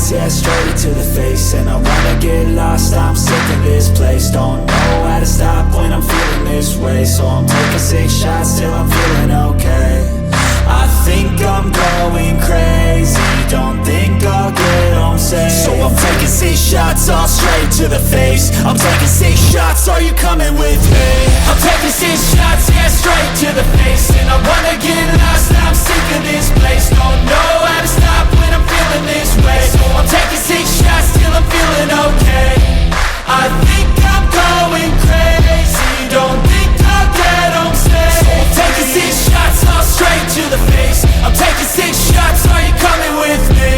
shots, yeah, straight to the face. And I wanna get lost, I'm sick of this place. Don't know how to stop when I'm feeling this way. So I'm taking 6 shots till I'm feeling okay. I think I'm going crazy, don't think I'll get home safe. So I'm taking 6 shots, all straight to the face. I'm taking 6 shots, are you coming with me? I'm taking 6 shots, yeah, straight to the face. And I wanna get lost, I'm sick of this place. Don't know how to stop when I'm feeling this way. So I'm taking 6 shots till I'm feeling okay. I think I'm going crazy, don't think I'll get home safe. So I'm taking 6 shots, all straight to the face. I'm taking 6 shots, are you coming with me?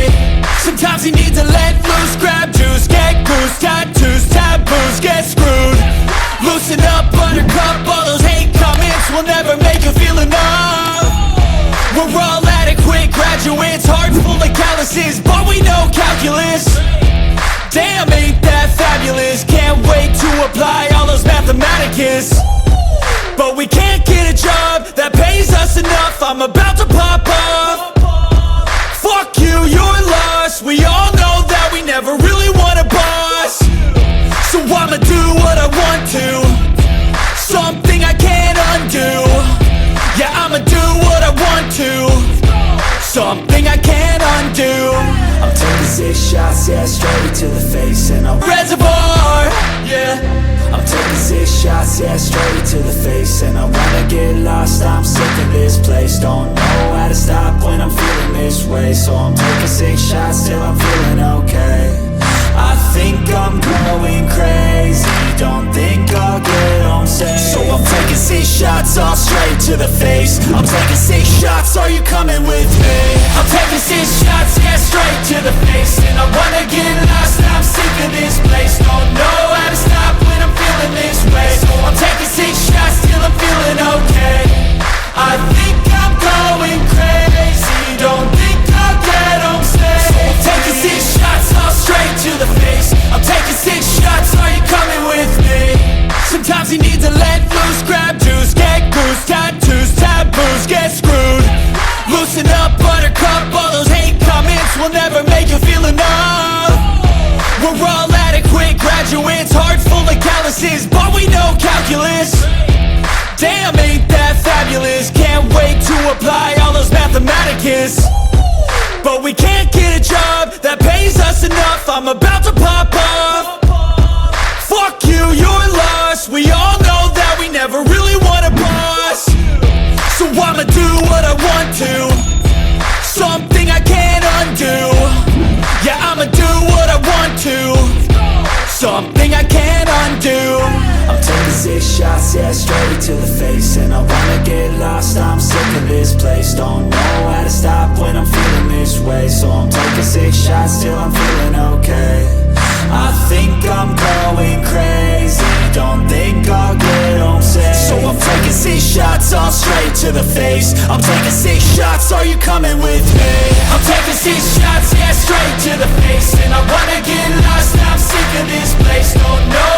Sometimes you need to let loose, grab juice, get goose, tattoos, taboos, get screwed. Loosen up, buttercup, all those hate comments will never make you feel enough. We're all adequate graduates, heart full of calluses, but we know calculus. Damn, ain't that fabulous? Can't wait to apply all those mathematicus. But we can't get a job that pays us enough. I'm about to pop off. Fuck you, you're lost. We all know that we never really want a boss. So I'ma do what I want to, something I can't undo. Yeah, I'ma do what I want to, something I can't undo. I'm taking 6 shots, yeah, straight to the face. And I'm reservoir, yeah. I'm taking 6 shots, yeah, straight to the face. And I wanna get lost, I'm sick of this place. Don't know how to stop when I'm feeling this way. So I'm taking 6 shots till I'm feeling okay. I think I'm going crazy, don't think I'll get home safe. So I'm taking 6 shots, all straight to the face. I'm taking 6 shots, are you coming with me? I'm taking 6 shots, yeah, straight to the face. And I wanna get lost, I'm sick of this place. Don't know how to stop when I'm feeling this way. So I'm taking 6 shots till I'm feeling okay. I think I'm going crazy, don't think I'll get home safe. So I'm taking 6 shots, all straight to the face. I'm taking 6 shots, are you coming with me? Sometimes you need to let loose, grab juice, get goose, tattoos, taboos, get screwed. Loosen up, buttercup, all those hate comments will never make you feel enough. We're all adequate graduates, heart full of calluses, but we know calculus. Damn, ain't that fabulous? Can't wait to apply all those mathematicus. But we can't get a job that pays us enough. I'm about to pop off. Fuck you, you're lost. We all know that we never really want a boss. So I'ma do what I want to, something I can't undo. Yeah, I'ma do what I want to, something I can't undo. I'm taking 6 shots, yeah, straight to the face. And I wanna get lost, I'm sick of this place. Don't know how to stop when I'm feeling this way. So I'm taking 6 shots till I'm feeling okay. I think I'm going crazy, don't think I'll get home safe. So I'm taking 6 shots, all straight to the face. I'm taking 6 shots, are you coming with me? I'm taking 6 shots, yeah, straight to the face. And I wanna get lost, I'm sick of this place. Don't know